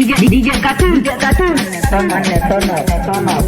DJ Cartoon. Turn up.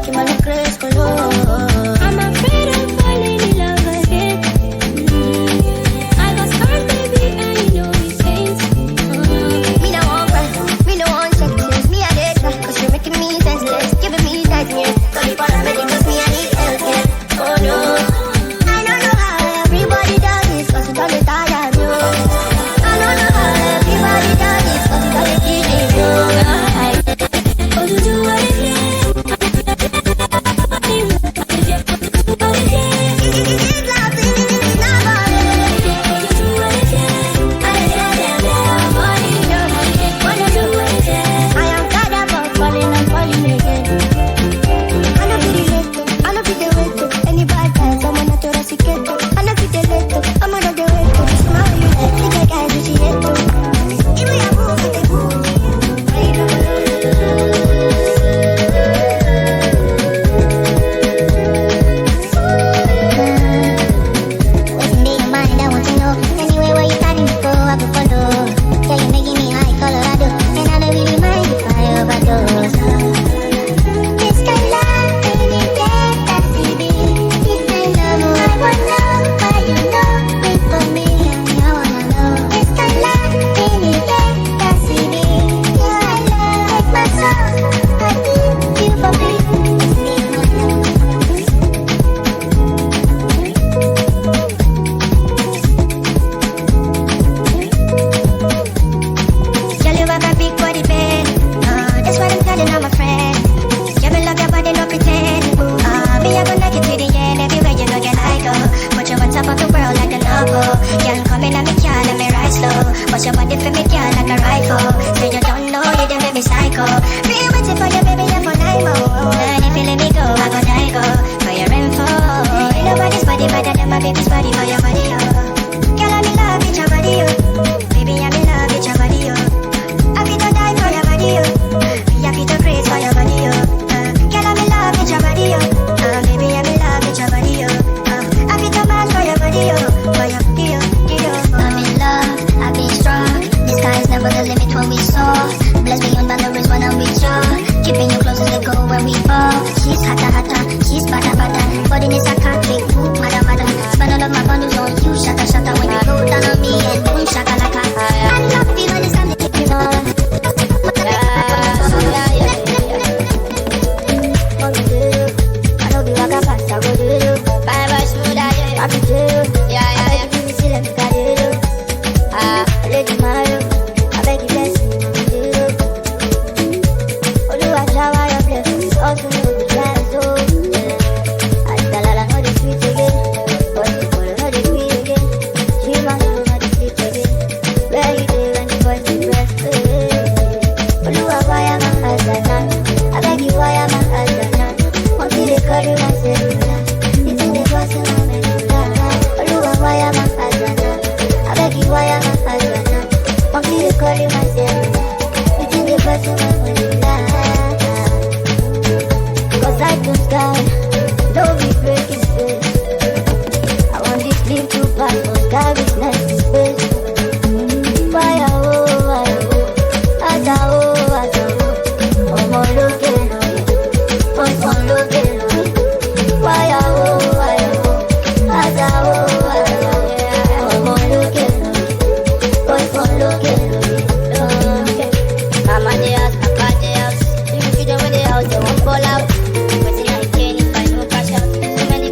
que me lo crezco yo. I'm afraid of falling in love again. I was hurt, baby, and you know it ain't. Me no want cry, me no want check, me a dead cry, 'cause you're making me senseless, giving me nightmares. So you follow me because me I need help, yeah. Oh no, I don't know how everybody does this, 'cause it's all the time I do. I don't know how everybody does this, 'cause it's all the teaching you. Oh, you do what it is. They won't fall out. But see, I can't if I know cash out. So many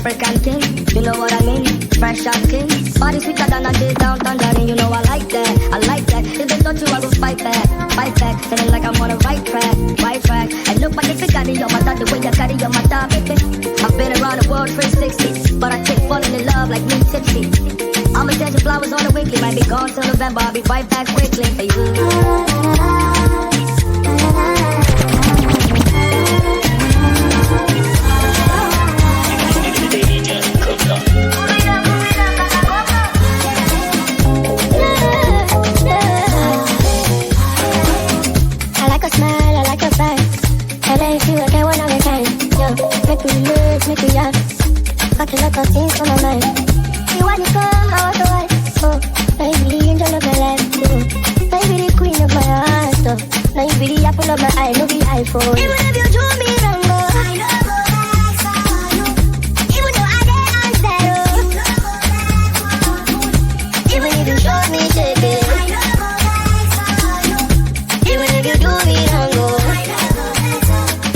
African king, you know what I mean? Fresh and clean, body sweeter than a day down tangerine. You know I like that, I like that. If they touch you, I go fight back, feeling like I'm on a right track, right track. And nobody can carry your matter the way you carry your matter, baby. I've been around the world 360, but I keep falling in love like me tipsy. I'ma send you flowers on the weekly, might be gone till November. I'll be right back quickly for you. I like your smile, I like your vibe. And I feel like I wanna be kind. Yo, make me live, make me young. Got a lot of things on my mind. You want to come, I want to watch. Oh, now you be the angel of my life. Oh, now you be the queen of my heart. Oh, now you be the apple of my eye, no be iPhone. Even if you do me wrong, oh, I know go back for you. Even though I did answer, oh, even if you show me shake it, I know go back for you. Even if you do me wrong, oh,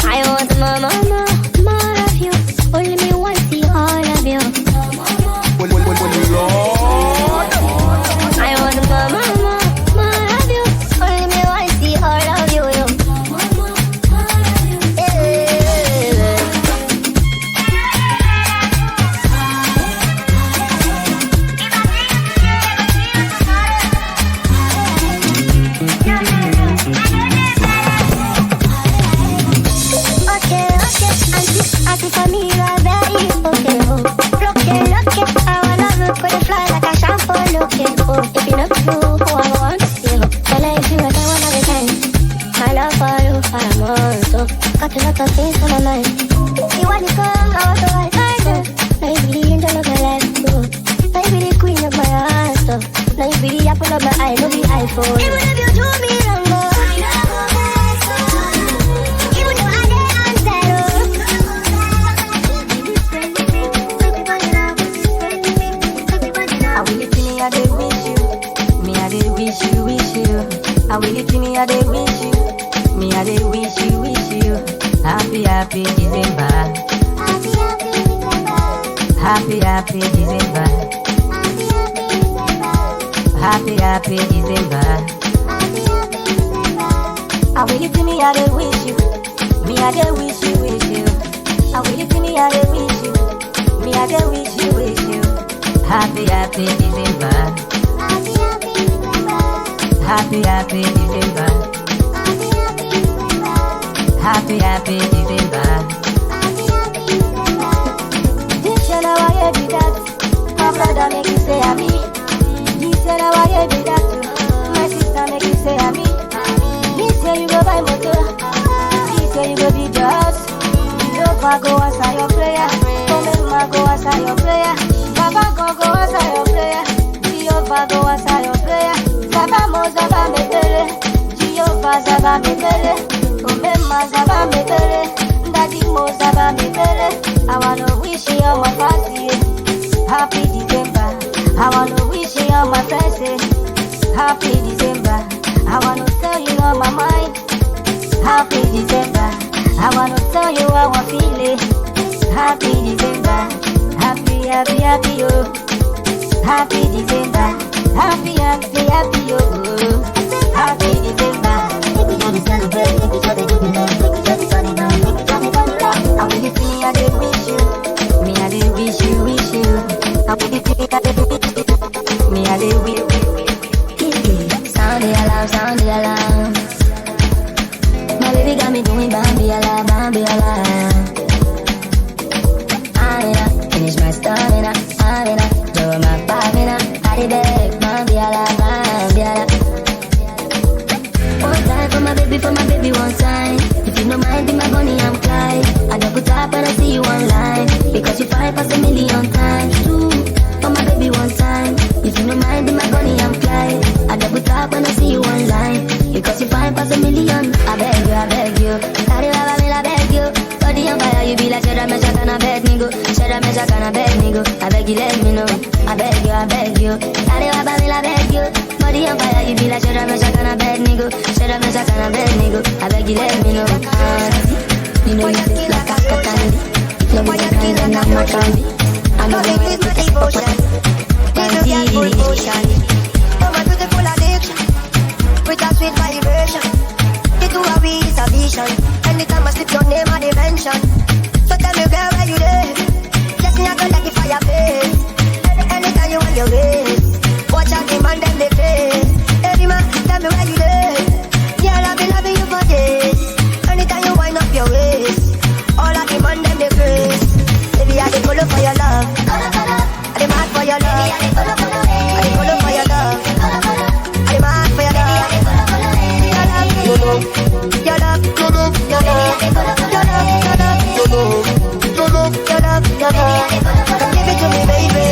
I want more of you. Only me want see all of you. I want more of you. Only me want see all of you. Okay, auntie for me you are very okay. Oh, look it, I wanna look when you fly like a shampoo. Look it, oh, if you not true, who I want to see you. Tell her if you like I wanna be kind. My love for you, for a month, so got a lot of things on my mind. You want to come, I want to watch. Now you be the angel of my life, oh. Now you be the queen of my heart, so now you be the apple of my eye, no be iPhone. Even if you do me wrong, oh, I dey wish you, me I dey wish you. I will it me I dey wish you, me I dey wish you. Happy December, happy December, happy December. I will it me I dey wish you, me I dey wish you. I will it me I dey wish you, me I dey wish you. Happy December, happy December, happy December. This year now I do that, my brother make you say I'm me. This year now I do that too, my sister make you say I'm me. This year you go buy motor, this year you go be just. Jehovah go answer your prayer, Omema go answer your prayer. Baba go answer your prayer. Jehovah go answer your prayer. Zaba mo zaba mebele. Jehovah zaba mebele. Omema zaba mebele. Daddy mo zaba mebele. I wanna wish you on my party. Happy December. I wanna wish you on my face. Happy December. I wanna tell you on my mind. Happy December. I wanna tell you how I feel it. Happy December. Happy, yo. Happy December. Happy, yo. Happy December. We gonna celebrate, make each other do love, make each other funny now, make each other funny now. I will it me, I did wish you. Me, I did wish you. I will it me, I did wish you. Me, I did wish you. Sound the alarm. My baby got me doing Bambi alarm. Finish my stamina, do my stamina. I beg, Bambi alarm. One time for my baby, one time. If you don't mind, be my bunny, I'm Clyde. I don't put up, but I see you online. Because you fight past a million times. Two, for my baby, one time. If you don't mind, be my bunny, I'm Clyde. I don't put up, and I see you online. Because you fight past a million. I beg you. Carry lava, I beg you. Body on fire, you be like Shedda Mesha, can I beg me go? Shedda Mesha, can I beg me go? I beg you, let me know. I beg you. Carry lava, I beg you. Body on fire, you be like Shedda Mesha, can I beg me go? Shedda Mesha, can I beg me go? I beg you, let me know. You know you feel like a katana. Love is a kind and I'm not your love, your love, your love, your love, your love, your love. Come give it to me, baby.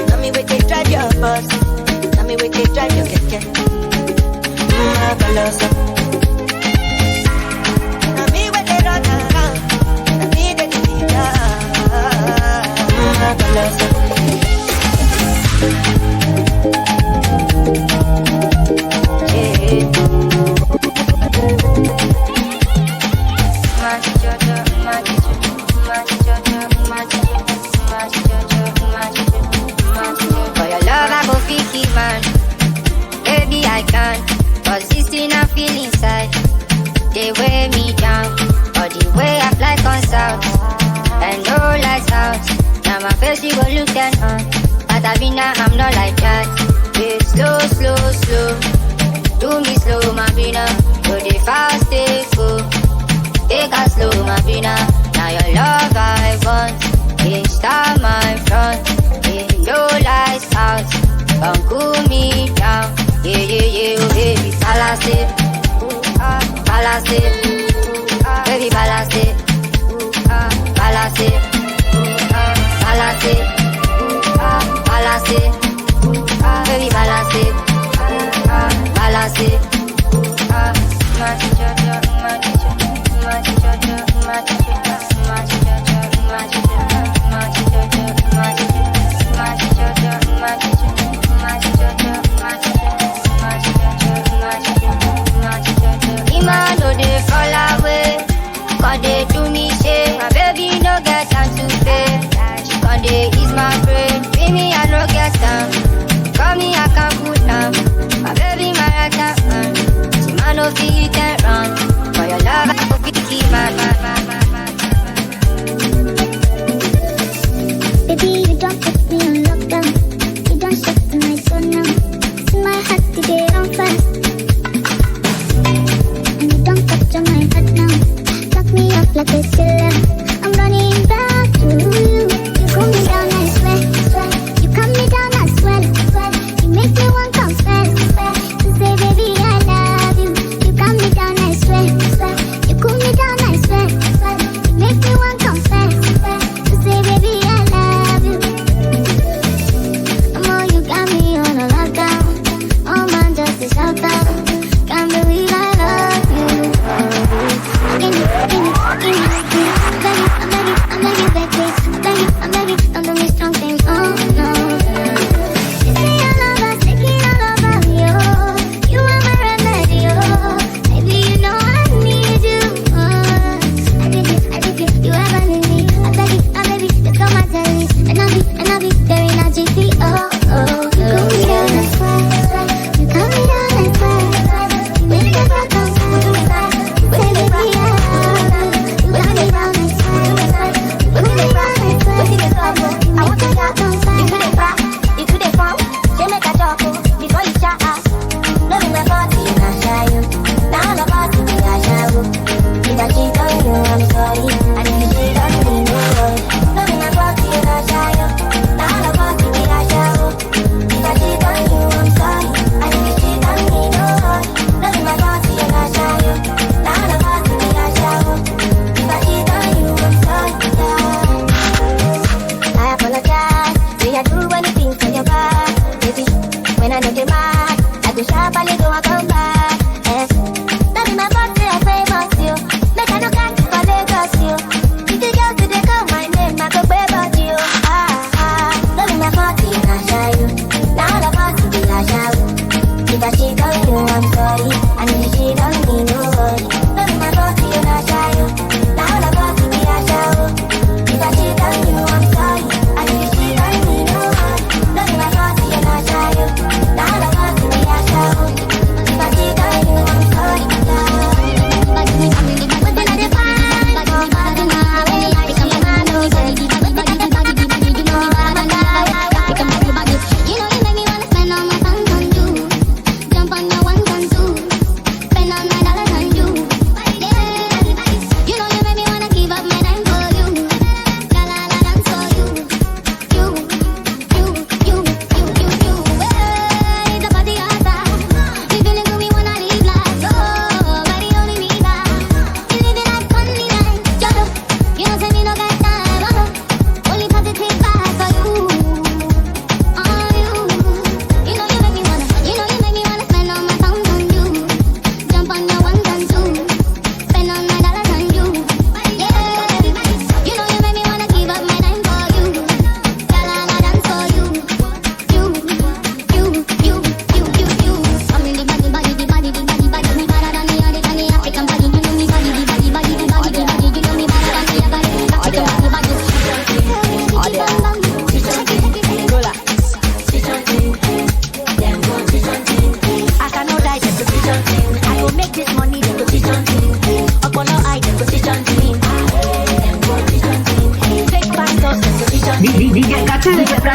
Tell me where they drive your bus. Tell me where they drive your keke. Marvelous. Tell me where they run around. Tell me they do it marvelous. For your love, I go fiki man. Baby, I can't. Cause this thing I feel inside. They weigh me down. Or the way I fly on south. And no lights out. Now my face, you go look at her. But I be now, I'm not like that. Yeah, slow, slow, slow. Do me slow, my bina. Go the fast, stay full. Take a slow, my bina. Now your love I want. Insta my front. No lights out. Come cool me down. Yeah, yeah, yeah, oh baby, balance it. Balance it. Baby, balance it. Balance it. Balance it. Balance it. Baby, balance it. Balance it. Ima no dey fall away, cause they do me shame. My baby no get time to pay. She con dey ease my brain. Baby, I no get time. Call me, I can put down. My baby, my right hand. See, man, no fit and run. For your love, I go keep my. Baby, you don't put me on lockdown. You don't shut my door now. See my heart today on fast. And you don't capture my heart now. Lock me up like a killer. I'm running back to you. You cool me down, I swear. You calm me down, I swear. You make me want to confess. To say, baby, I love you. You calm me down, I swear. You cool me down, I swear. You make me want to confess. To say, baby, I love you. You got me on a lockdown. Oh man, just a shout out. Can't believe I love you. Give me,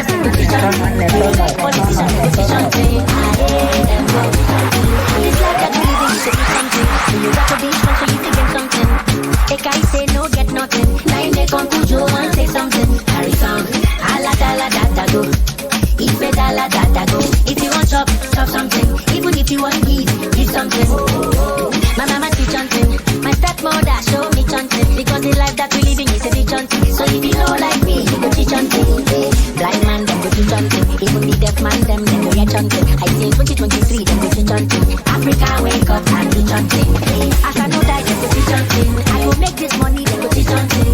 bankers, they go teach them. Politicians, they go teach them. Them go teach them. This life that we live in, you should do something. You got to be strong so you can get something. A guy say no, get nothing. Now they come to Joe and say something. Carry some. Ala dala da go. If a dala da go. If you want chop, chop something. Even if you want give something. My mama teach something. My stepmother show me something. Because the life that we living is a big something. So if you know like me, you go teach something. Blind man, them go teach something. Even the deaf man, them go get something. I say 2023, them go teach something. Africa, wake up and teach something. As I know that, them go teach something. I will make this money, them go teach something.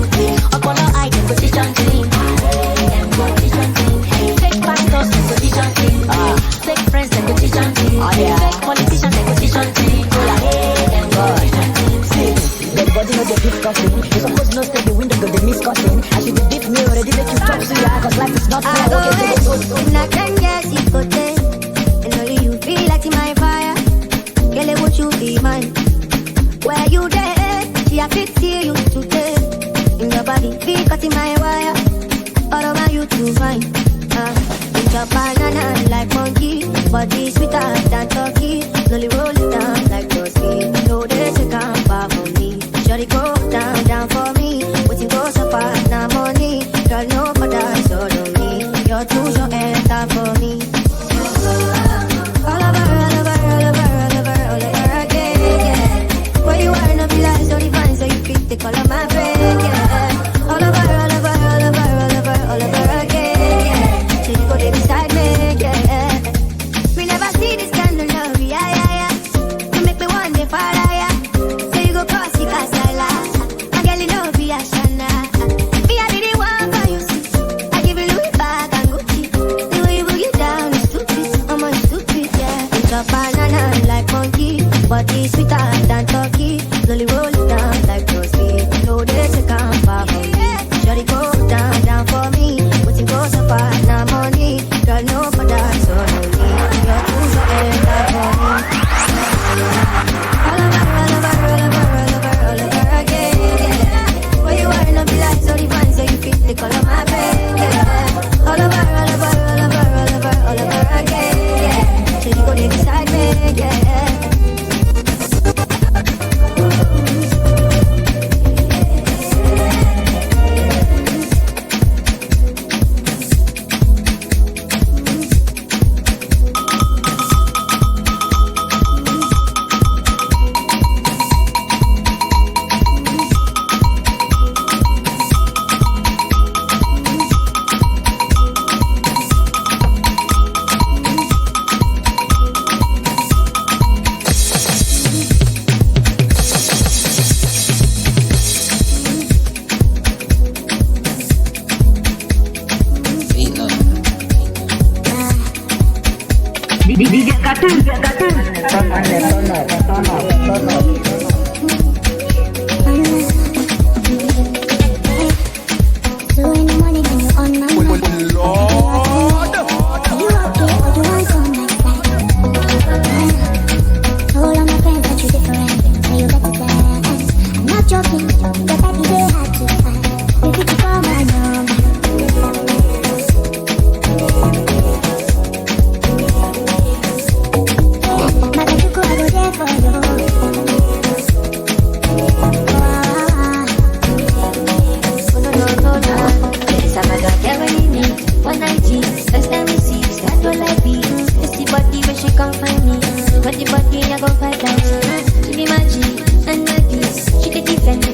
Apollo eye, them go teach something. Them go teach something. Fake pastors, them go teach something. Fake friends, them go teach something. Fake politicians, them go teach something. Them go teach something. Everybody know they discussing. You suppose no stay the window, go they miscussing. As you dip me already, make you talk to ya. Cause life is not fair. I can get it, but then and only you feel like in my fire. Girl, won't you be mine? Where you there? See, I fit see you today. In your body, feel cut in my wire. All over you to find. Eat your banana like monkey. Body sweeter than turkey. Slowly roll it down like toasty. No, they say come far from me. Shorty go down, down for me. Waiting go so far, now money. Girl, no for that, so don't me. You're too short and tough for me. All over again, yeah. Where you are, no be like so divine, so you fit the color my friend, yeah. All over again, yeah. So you go there beside me, yeah. We never see this kind of love, yeah. You make me one day fall, yeah. So you go cross the castle, my girl, you know be a shana. Me, I be the one for you, see. I give you Louis bag and Gucci. The way you boogie down is stupid, I'm on stupid, yeah. It's a banana like monkey, body sweeter than turkey. Slowly roll it down like toasty. No, they say come far from me. Shorty go down, down for me. Waiting go so far, now money. Girl, no for that, so no need. You're too so end up for me. All over again, yeah. Where you are, no be like so divine, so you fit the color my bed, yeah. All over again, yeah. So you go there beside me, yeah.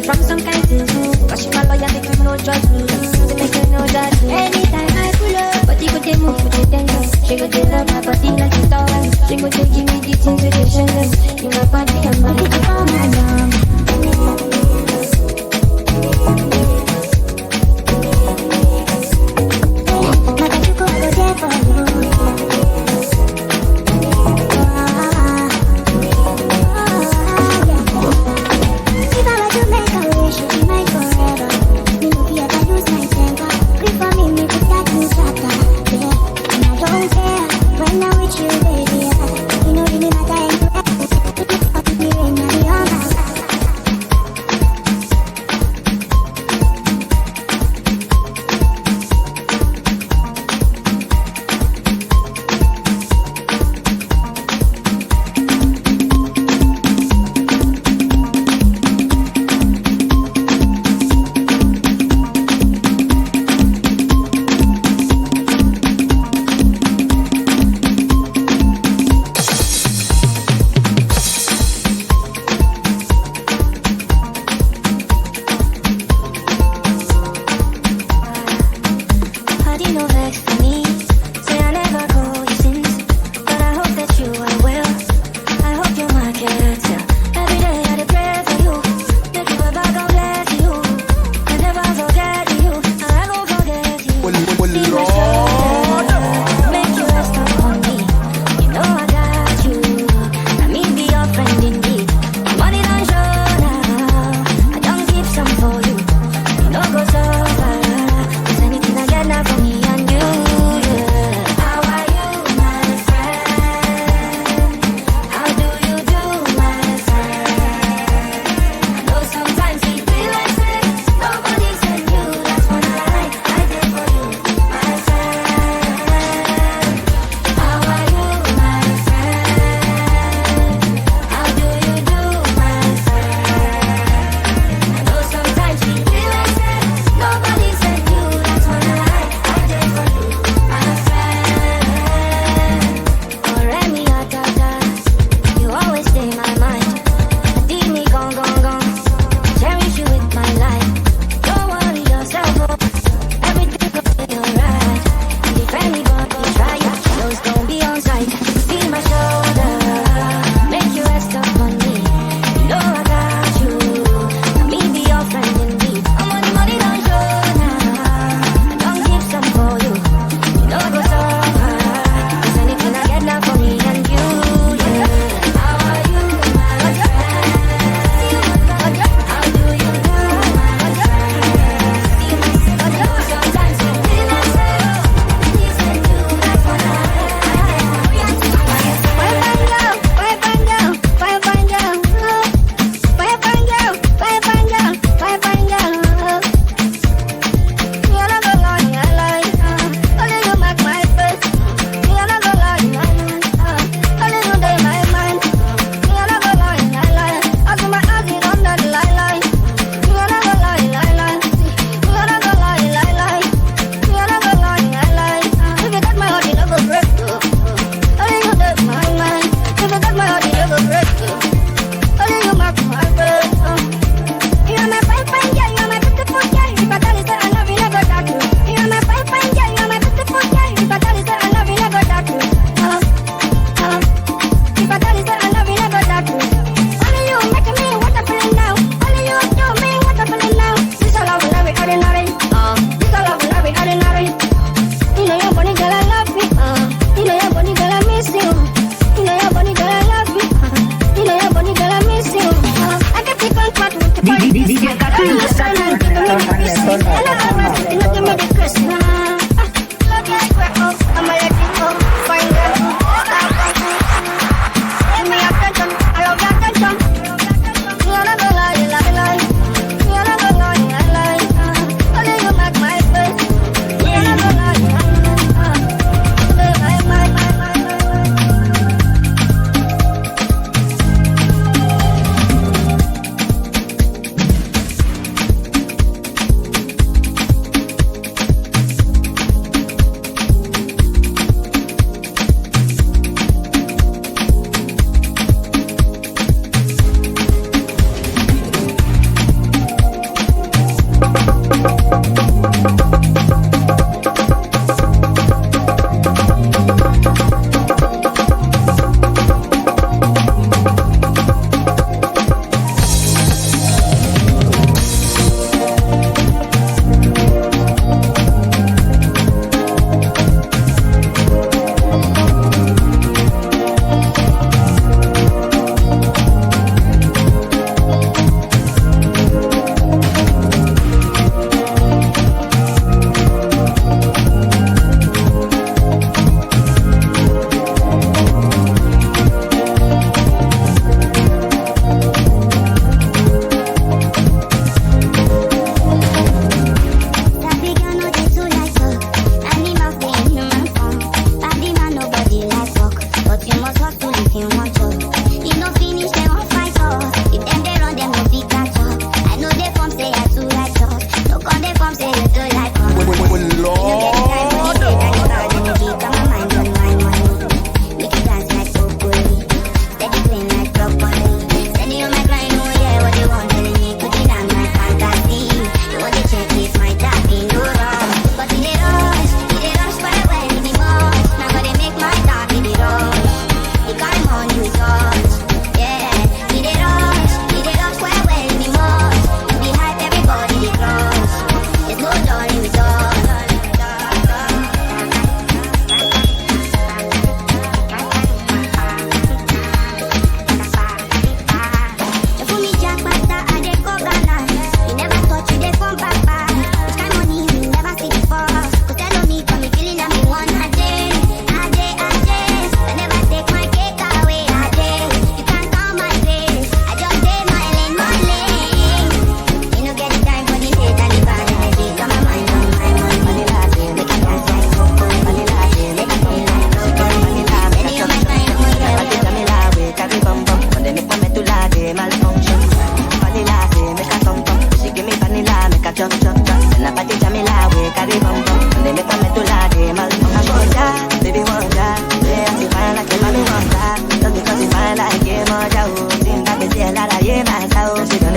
From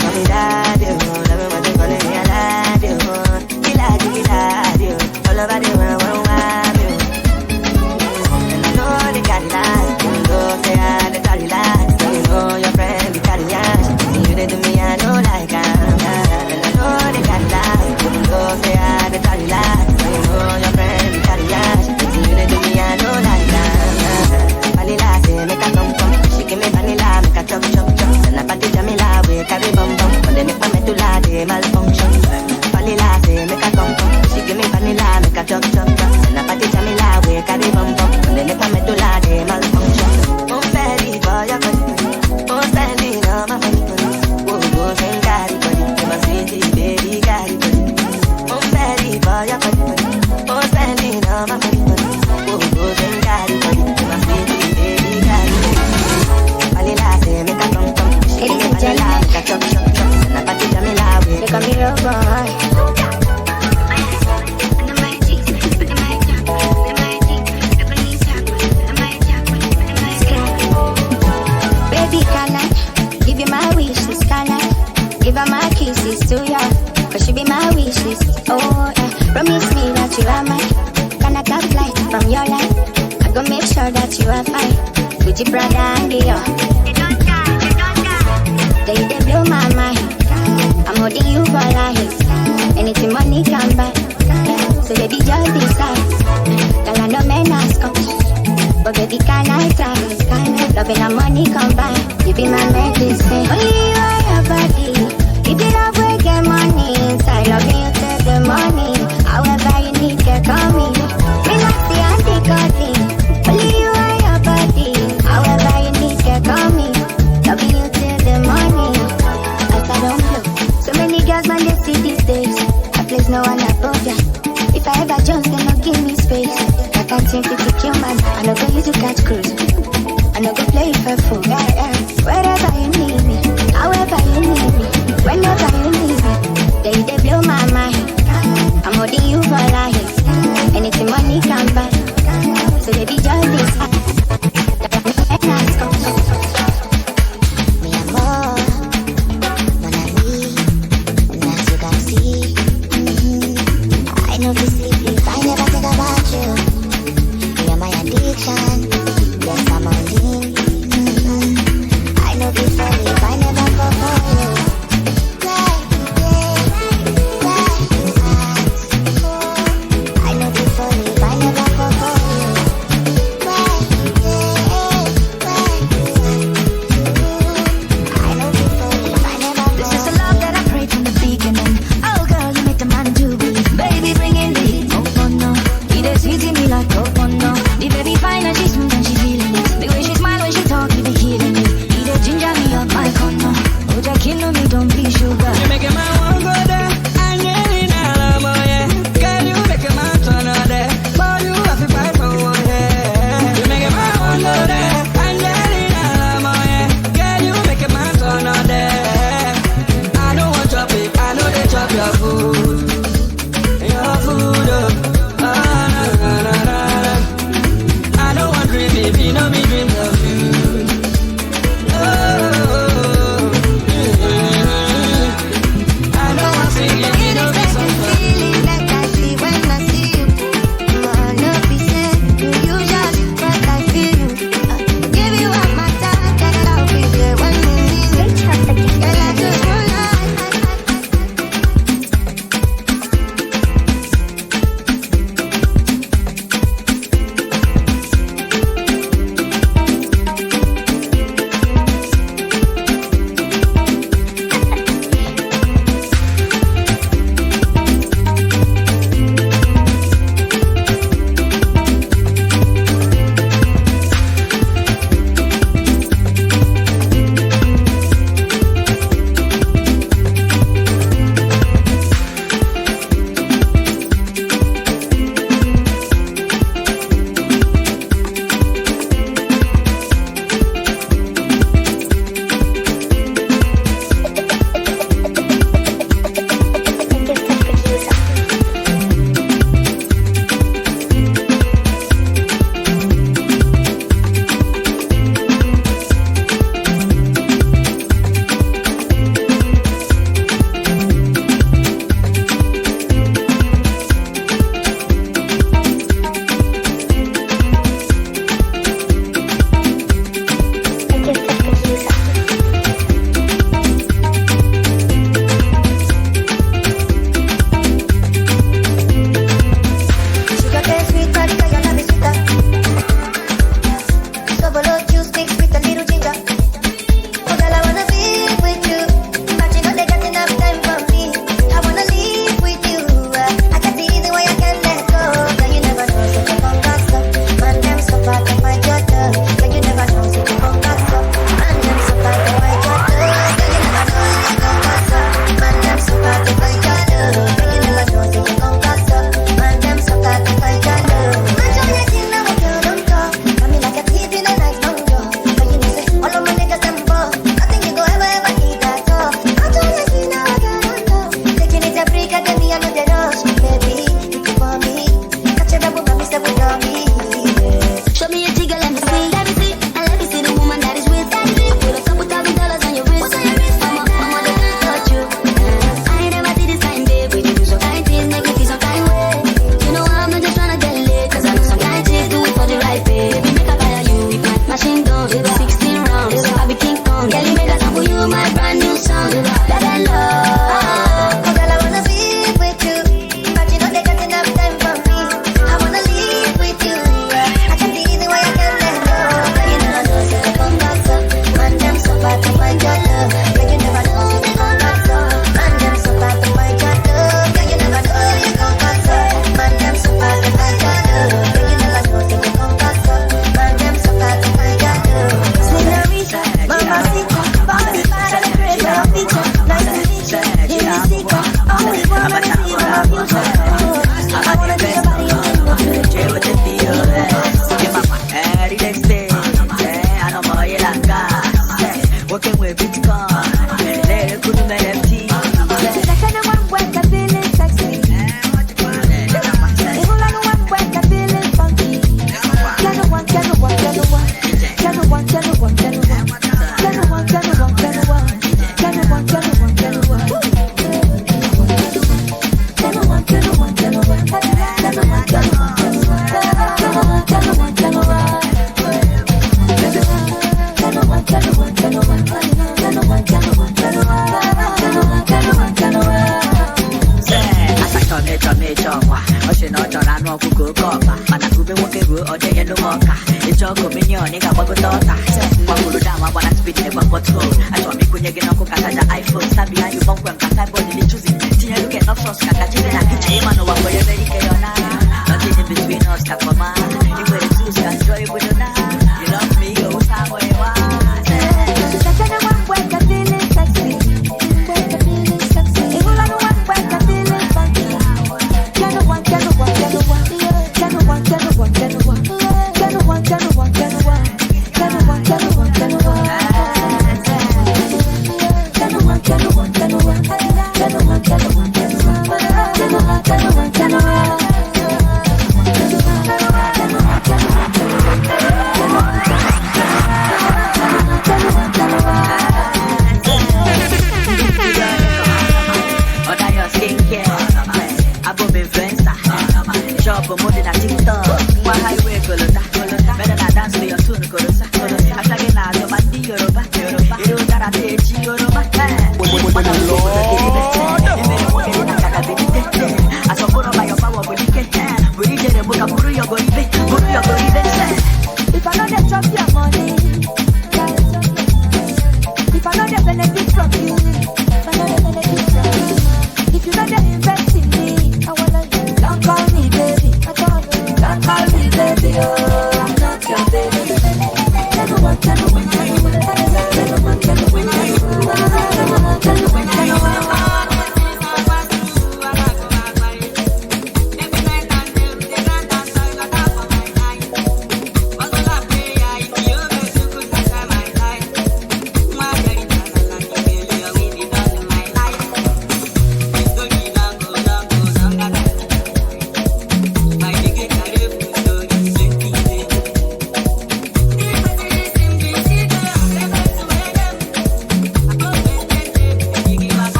call me daddy, love me when they calling me a lad, Gila, all over the world, and I know they got it like, you know, say I they got it like, you know your friend be carrying ass, you they do me, I know like I'm, and I know they got it like, you know, say I they got it like, you know your friend be carrying ass, you they do me, I know like I'm, vanilla say make a come, she give me vanilla, make a chop, and I party Jamila, we carry bum, but they make my medulla, they malfunction, vanilla say make a come, she give me vanilla, make a chop, and I party Jamila, we carry bum, but they make my medulla, they malfunction. Oh, fairly boy, your body, oh, standing on my body, oh, and carry body, my city, baby, carry body. Oh, fairly boy, your body, oh, standing on my body, oh, and carry body, my city, baby, carry body. Vanilla say make a come, she give me vanilla, make a chop, and I party Jamila, we Look at me, real boy. Baby, can I give you my wish list? Can I give her my kisses to you? Cause she be my wish list. Oh, yeah. Promise me that you are mine. Can I top flight from your life? I go make sure that you are fine. Gucci, Prada, and Dior. They blow my mind. I'm holding you for life. Anything money can buy. So baby, just decide. Girl, I know men ask come. But baby, can I try? Loving and money combine. You be my medicine. Only you are your body. If you love, we get money inside. Loving you till the morning. However you need, get call me. Me nasty and the cutting. Only you are your body. However you need, get call me. Loving you till the morning. As I don't blow. So many girls, man, they see these days. I place no one above ya. If I ever jump, then no give me space. I can't seem to take your man. I know go you to catch cruise. I know go play for food. Wherever you need me, however you need me, whenever you need me, they blow my mind. I'm holding you for life. Anything money can buy. So baby, just decide. Mi amor, mon ami, and as you can see, I know be sleep if I never think about you. You're my addiction, yes I'm on lean. I know be sorry if I never fall for you. I know be sorry if I never fall for you. I know be sorry if I never This is a love that I prayed from the beginning. Oh girl, you make the man do believe. Baby, bring in the heat. Oh no, he does sweet me like oh no. The baby fine and she's smooth and she feeling it. The way she smile when she talk, you be killing it. He does ginger me up my corner. Oh, just kill me, don't be sugar. You make a man want go there, and you in a love, yeah. Girl, you make a man turn on there, but you have to fight for one, yeah. You make a man want go there, and you in a love, yeah. Girl, you make a man turn on there. I don't want chop it, I know they chop your food, oh. I don't want dream if you know me dream of you. Oh, I Copa, Manakube Wokero, or the Yellow Mocha. It's all communion, nigga, what good daughter. Mamma, I want to speak in the bottle. I told me, when you get on Coca, iPhone, stand behind you, bump, and Kaka body, choosing. See, you get off sauce, Kaka, chicken, and I know what you're ready for now. Nothing in between us, Kakoma. You wear the shoes, can enjoy with you now. You love me, go somewhere you want.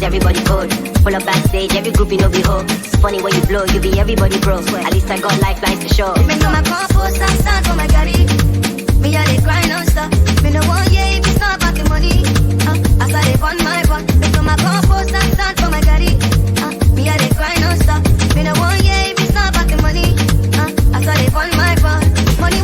everybody cold. Pull up backstage, every group you know be ho. Funny when you blow, you be everybody bro. At least I got lifelines to show. Me know my compost and stand for my gari. Me a dey grind non-stop. Me no want yeah if it's not about the money. As I dey on my one. Me know my compost and stand for my gari. Me a dey grind non-stop. Me no want yeah if it's not about the money. As I dey on my one. Money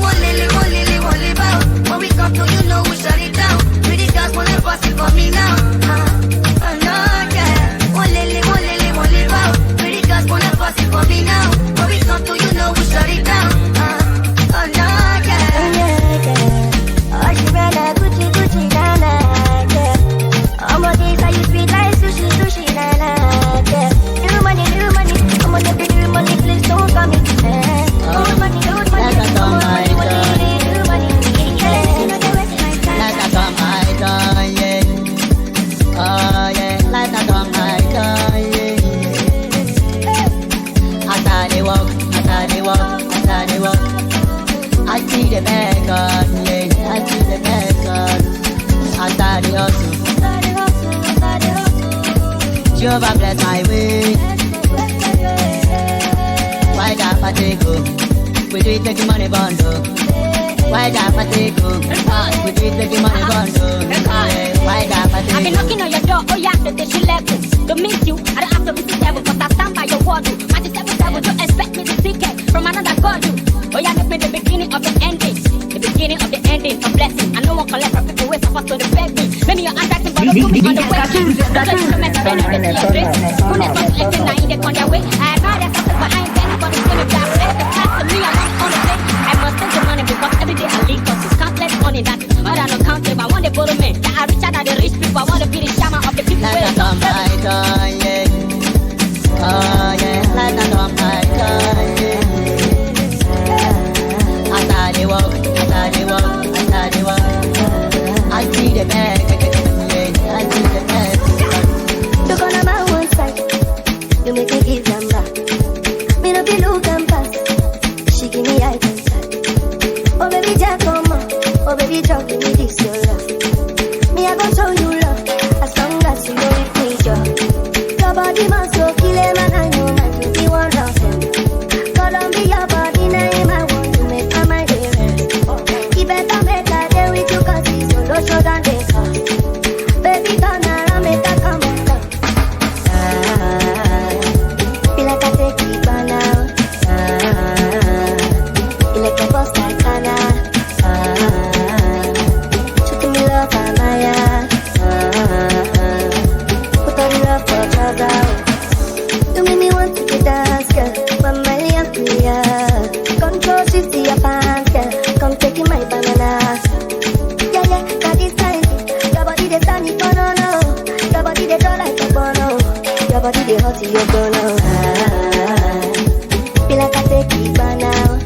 way. Why that particle? We do it take money bundle. Why that particle? We do it take money bundle. Why that particle? I've been knocking on your door, oh yeah, the station level. To meet you, I don't have to visit heaven, but I stand by your word. Match 7-7, don't expect me to seek it from another God. Oh yeah, make me the beginning of the ending. The beginning of the ending, a blessing. I know one collect from people wait supposed to the beg me. Many are attacking, but don't put me on the way. Don't you mess up any of the grace. Goodness was letting I ain't on their way. I admire their success, but I ain't betting for the skin of black. The path to me, I'm not on the way. I must take the money because every day I leave us. It's countless money that is more than uncountable. I want the bottom men that are richer than the rich people. I want to be the shaman of the people. Light on my tongue, yeah. Oh yeah, light on my tongue, yeah. As I walk, I see the bag, yeah, I see the bag. Look on my one side, you make me give them back. Me no be look and pass, she give me eye contact. Oh baby Jack, come on, oh baby drop me this your love. Me I go show you love, as long as you know it me job. Your body man so kill him and I know that you be one of them. Columbia body name I want to make a my dearest. You better make a day with you cause it's so low show than they cost. Baby turn around, make a come on down. Feel like I take it by now. Feel like a boss like Anna. Shoot me love and Maya. Put on the love for trouble. You make me want to get dance, girl. But my young clear. Control shift to your pants, girl. Come taking my banana. Yeah, yeah, that is time. Your body they stand it, oh no, no. Your body they draw like a bono. Your body they hot, you go now. Feel like I take it by now.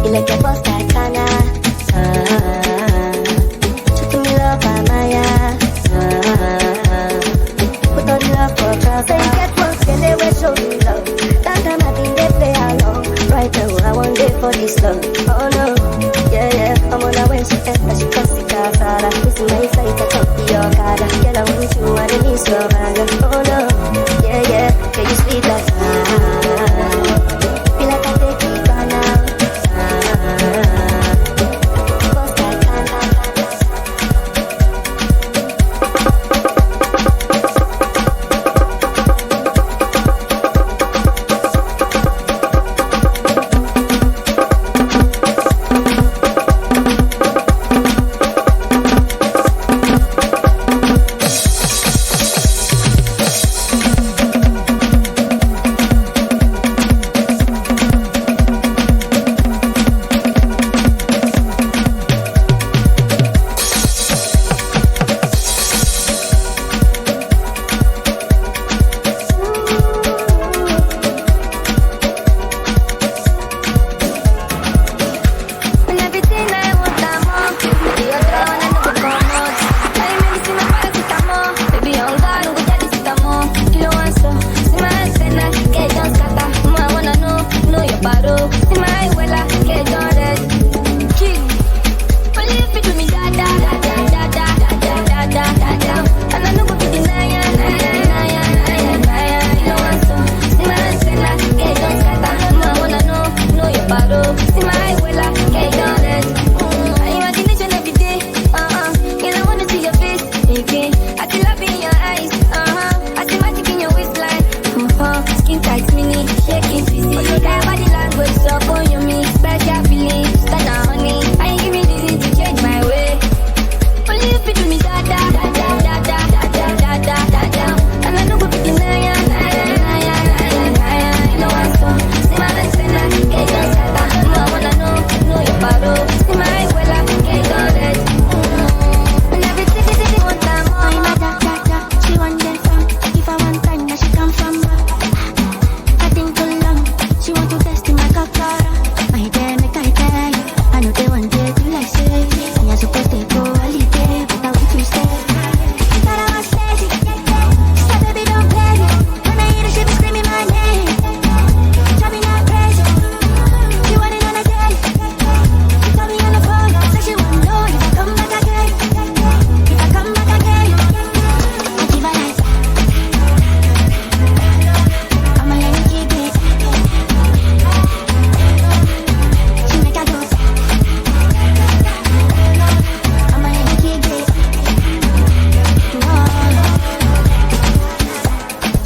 Feel like a boss like Anna. Shoot me love and Maya. Put on the love for trouble. Say get one, then they will show you love. That time I think they play along. Right now I want it for this love. Oh no, yeah, yeah. I'm on a way, she said that she comes to Casa. This is my sight, I talk to your car. Girl, I want you, I don't miss your bag. Oh no, yeah, yeah. Can you sweet like feel like I take it by now. Boss like Anna.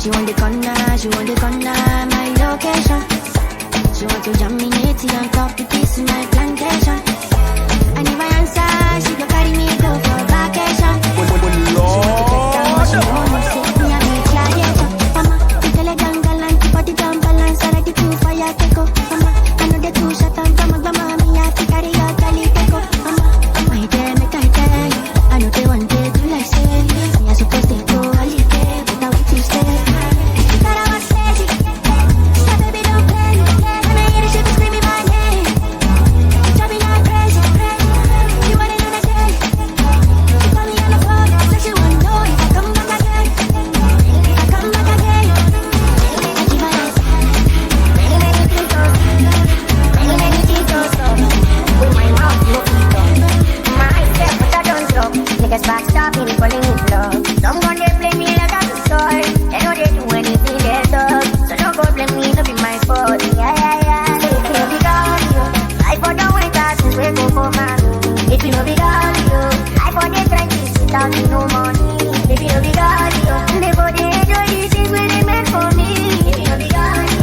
She want the corner, my location. She want to jam me natty on top the piece in my plantation. And if I answer, she go carry me go for vacation. She want to get down, but she don't want to sit me and make gladiator. Mama, you tell her down galant, keep her the jump balance. I like the two fire take up. Mama, I know the two shot and grandma, me have to carry your galley take up. Mama, my dear, make I tell you, I know they want to do like say, me I supposed to go holiday, but I want to stay. Thought I was crazy, so baby don't play me. When I hear the shit, screaming my name, drive me like crazy. You want it on a day, she call me on the phone, said she wanna know if I come back again. If I come back again, I keep my eyes many things so many things so with my mouth looking dumb, my eyes set but I don't look. Niggas back stopping me falling in love. Someone they play me like I'm a toy. They know they do anything they do, so don't go blame me, no be my fault. Yeah. Say if you no be God, you I for the winter since we go for mommy. If you no be God, you I for the trenches without no money. If you no be God, you they for the enjoy these things when they meant for me. If you no be God, you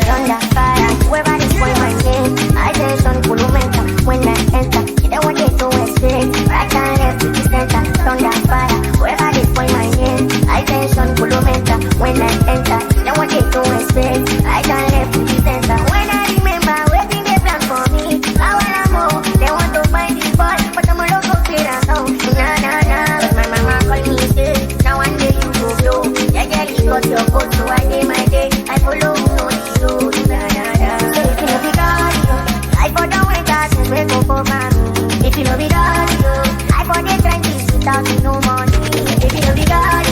thunder, fire, whoever this boy my name. I say son Kulumenta, when I enter, you don't want it to escape. Right and left to the center, thunder, fire, whoever this boy my name. I say son Kulumenta, when I enter, you don't want it to escape. Right and left to the center. When I remember waiting they plan for me, I wanna move, they want to find this boy, but I'm a local clear and now. Nah, but my mama call me say, now one day you go blow. Yeah, you got your coat, so I day my day, I follow no the road. So if you no be God, I for the winter since we go for mommy. If you no be God, I for the trenches without no money. If you no be God,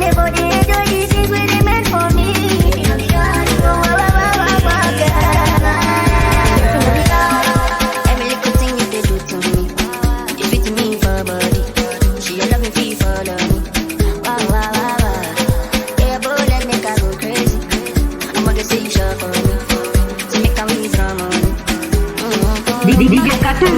they for the enjoy these things when they meant for me. If you no be God, if you no be God, every little thing you they do to me, you fit me for body. She love me feel for love me. Wow. Yeah, boy, let me go crazy. I'm gonna say you sure for me, so make a withdraw money. DJ Katun.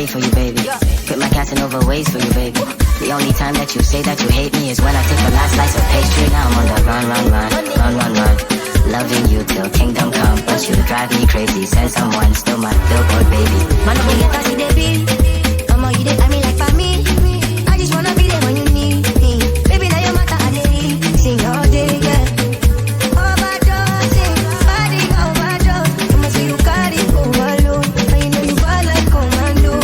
For you, baby. Put my Casanova ways for you, baby. The only time that you say that you hate me is when I take the last slice of pastry. Now I'm on the run. Loving you till kingdom come, but you drive me crazy. Send someone, still my billboard, baby. Man, you get to see the bill. Come on, you did me like for me. I just wanna be there when you need me. Baby, now you matter a day. Sing all day, yeah. Overdosing, body overdose. You must see you got it overload. But you know you bad like commando.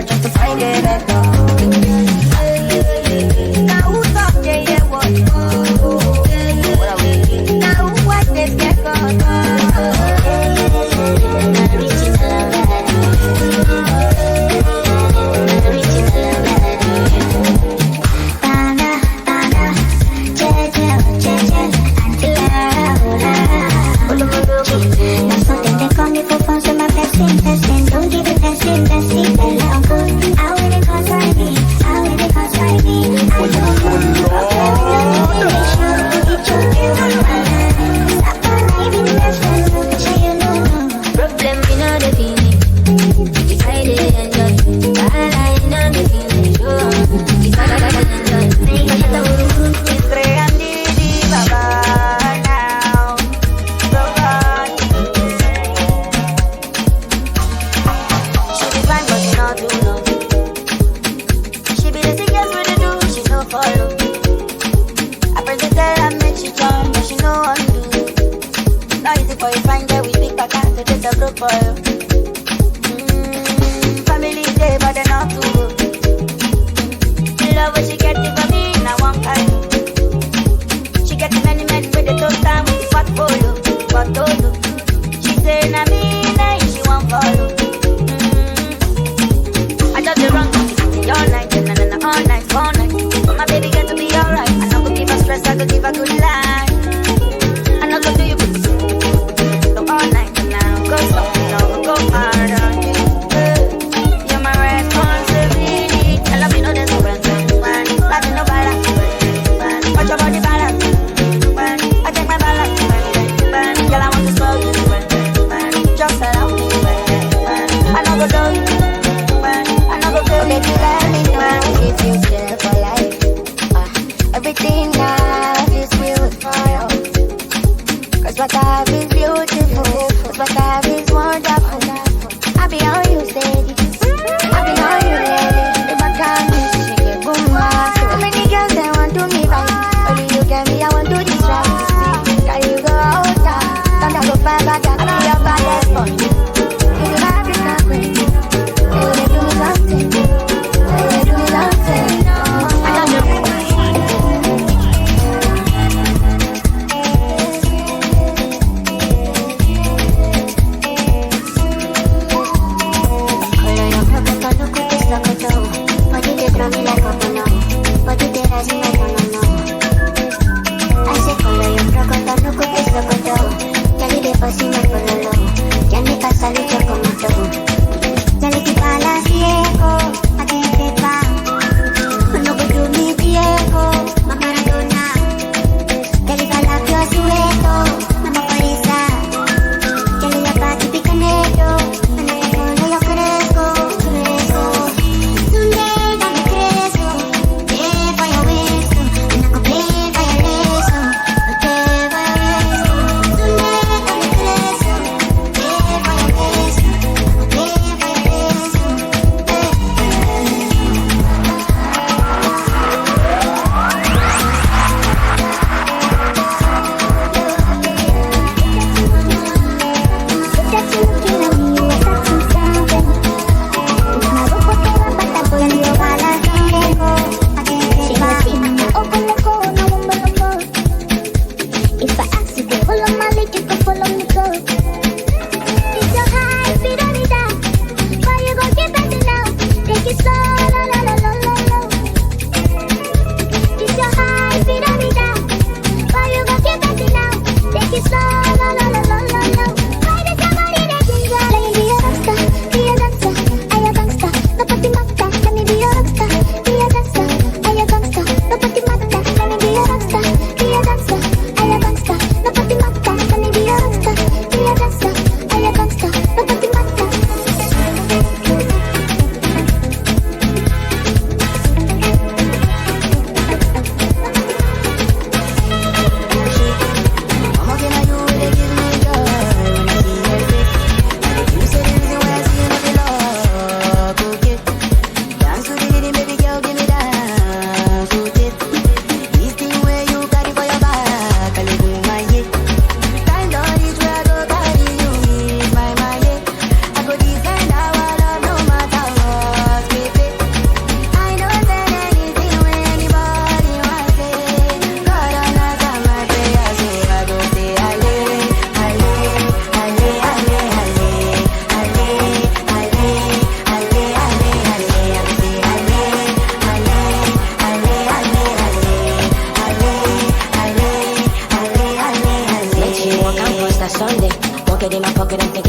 Just to find it. Now who's up there? Yeah, what? Now what this get going Don't give it, that's it, I wouldn't cause I need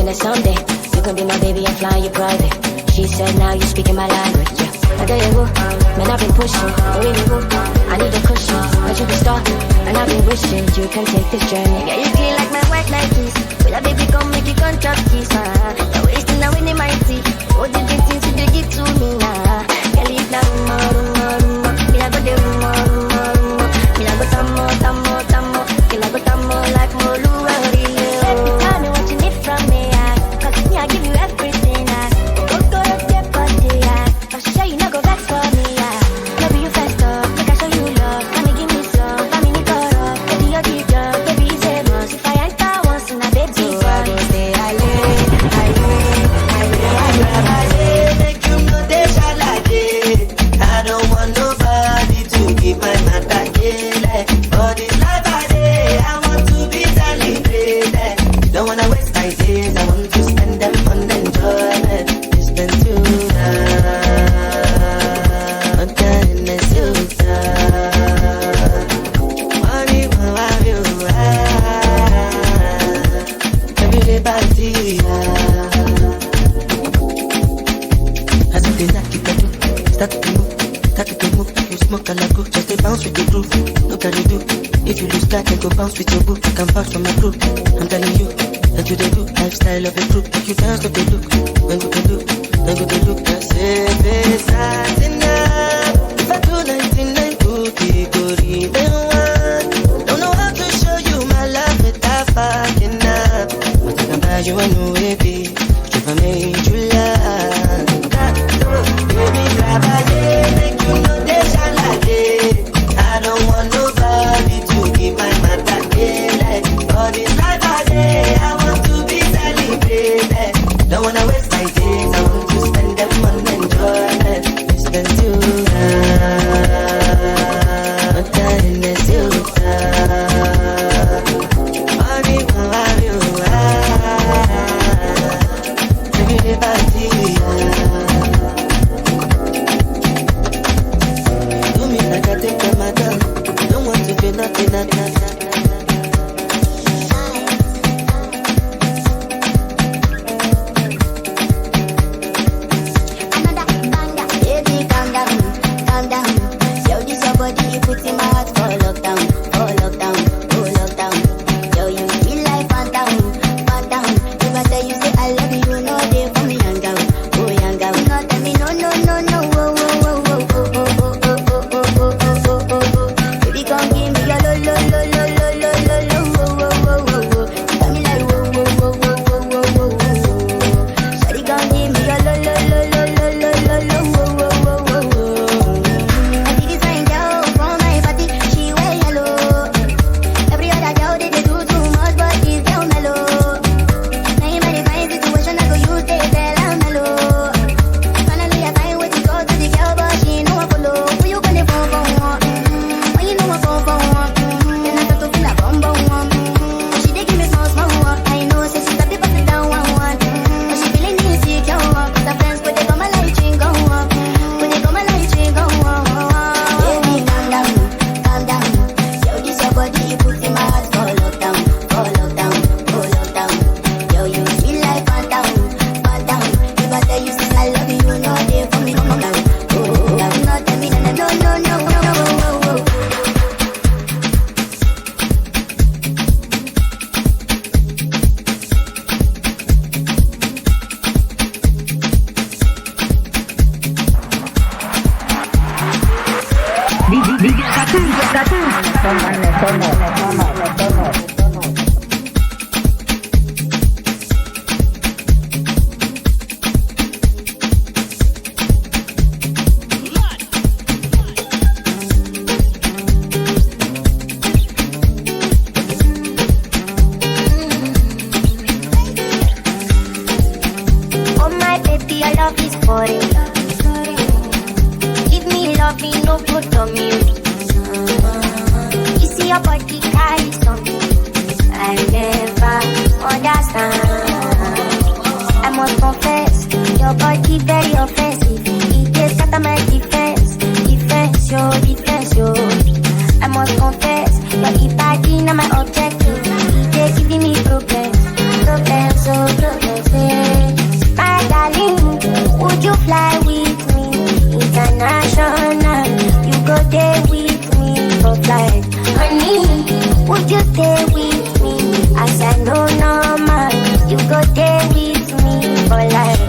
that someday you can be my baby and fly you private. She said now you speaking my language. Yeah, there you go. Man, I've been pushing, oh really go. I need a cushion, but you can start. And I've been wishing you can take this journey. Yeah, you feel like my white Nikes. Will a baby come make you contract keys? The wasting now in my tea. All the good things you give to me now. Girl, it's like rumor. Me I go the rumor. Me I go tamo. Girl, I go tamo like Molu. Baby, tell me what you need from me, cause me I give you everything. Go up your body, I'll show you no go back for me. Maybe you first up, make I show you love. Let me give me some, let me need your love. Baby, you're the girl, baby, it's a must. If I enter once in a bed, so I go say Make you know they shall like it. I don't want nobody to keep my matter. All this life I day, I want to be celebrated. Don't wanna waste my days, I want to spend them on enjoyment. It's been too long, I'm telling you so money will have you every party. As if they knock it do, start to move, you smoke a lago, just a bounce with the groove. Look at you do, if you lose that, then go bounce with your boo. You can bounce from my group, I'm telling you, that you they do, lifestyle of a group. If you dance, look they look, when you can do, then you can look. I say, it's not enough, if I do 99 cookie, go read the one. Don't know how to show you my love without fucking up, but I can buy you a new baby, if I made you laugh. Baby, grab a day, make you know they shall like it. I don't want nobody to keep my matter like all this life I day, I want to be celebrated. Don't wanna waste my days, I want to spend them on enjoyment. It's been too long, I'm telling you so money will have you every party. Do me like I take them my gun. Don't want to do nothing. another banger. Baby, calm down. Yo, this your body, you put in my heart for lockdown. Yo, you feel like phantom. If I tell you say I love you, you know they for me young girl. No, tell me no. Baby, come give me your lo. Tell me like whoa. Shawty, come give me your lo. I see this fine girl from my party, she wear yellow. Every other girl they do too much, but this girl mellow. Now in my fine situation, I go use they tell I'm mellow. Finally I find way to go to the girl, but she ain't no one follow. Who you gonna phone for one? When you know I phone for one, then I start to feel a bum one. She dey give me small one. I know say she got the bust it down one. But she feeling insecure, cause her friends put it on my light ring go on. Baby, calm down. Yo, this your body, you put in my heart for lockdown. Yo, you feel like phantom. If I tell you say I love you, you know they for me come down. No, tell me no. DJ Cartoon. Oh my baby, your love is foreign. Give me love, no put on me. You see your body carry something I never understand. I must confess, your body very offensive. It is scatter my defense, yo. I must confess, your body not my objective. It is giving me problems. say, my darling, would you fly with me international? You go there with me for flight, honey. Would you stay with me? As I know normal, you go there with me for life.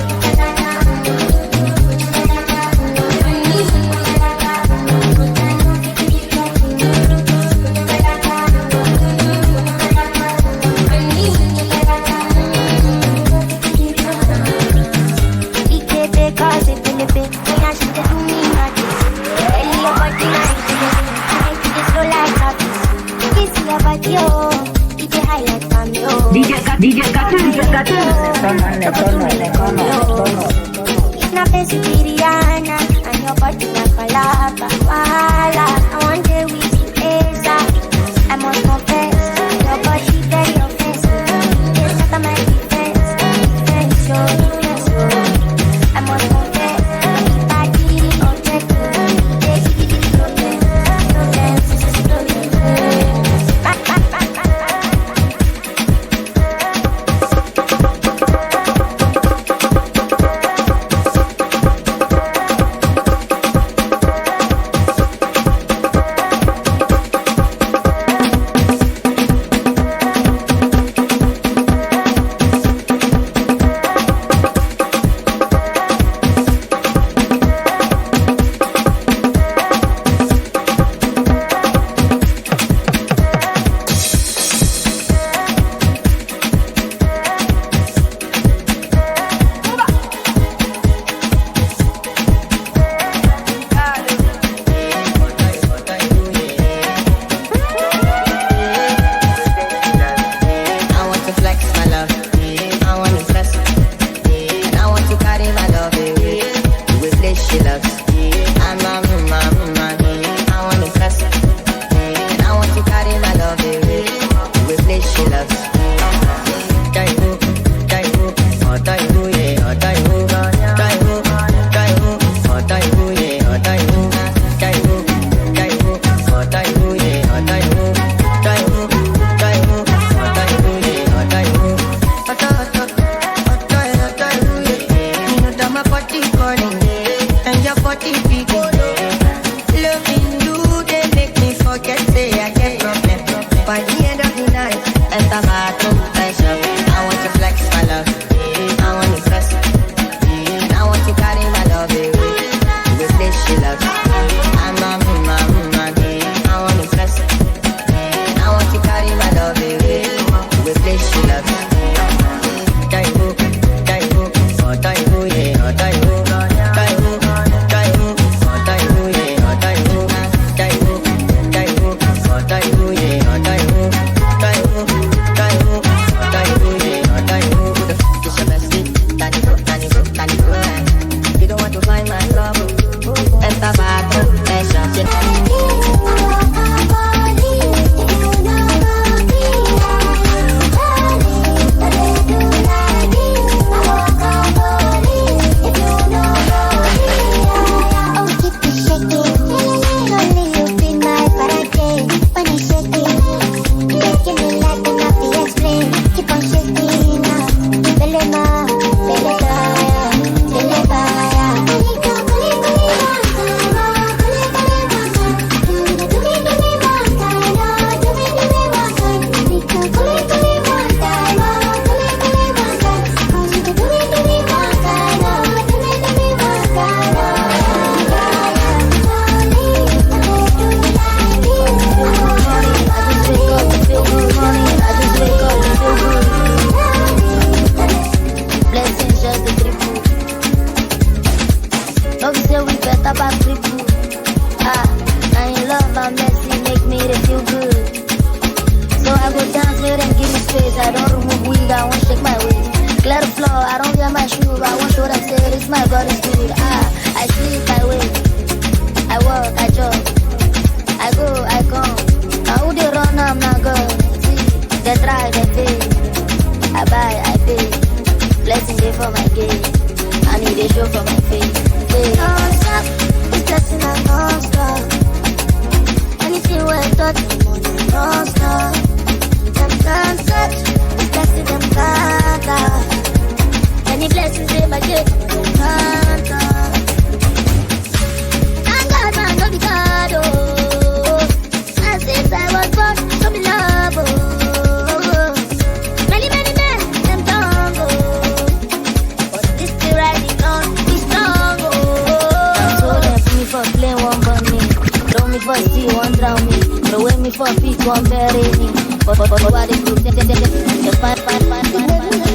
DJ Cartoon. Una pesitiriana, and your body like palapa. I want to with you, Esa. I must confess, your body very offensive. It's not my defense, your defense. I must confess, if I did it objective, they did it problem. budget. Thank God, man, no be God, oh. And since I was born, so me love, oh. Many men, them don't go. But this still riding on, be strong, oh. So them put me for play, one burn me. Throw me for sea, one drown me. Throw away me for feet, one bury me. But what they do, they fight.